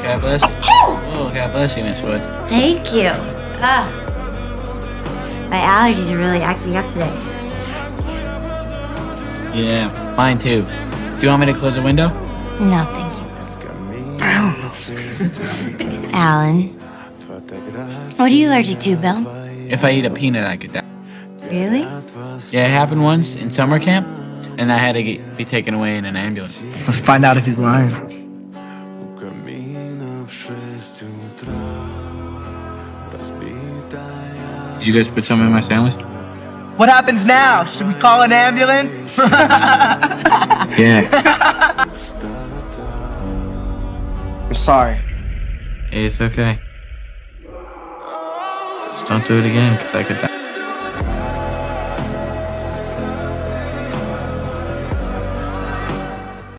God bless you. Oh, God bless you, Miss Wood. Thank you. My allergies are really acting up today. Yeah, mine too. Do you want me to close the window? No, thank you. Alan. What are you allergic to, Bill? If I eat a peanut, I could die. Really? Yeah, it happened once in summer camp, and I had to be taken away in an ambulance. Let's find out if he's lying. Did you guys put some in my sandwich? What happens now? Should we call an ambulance? Yeah. I'm sorry. It's okay. Just don't do it again, because I could die.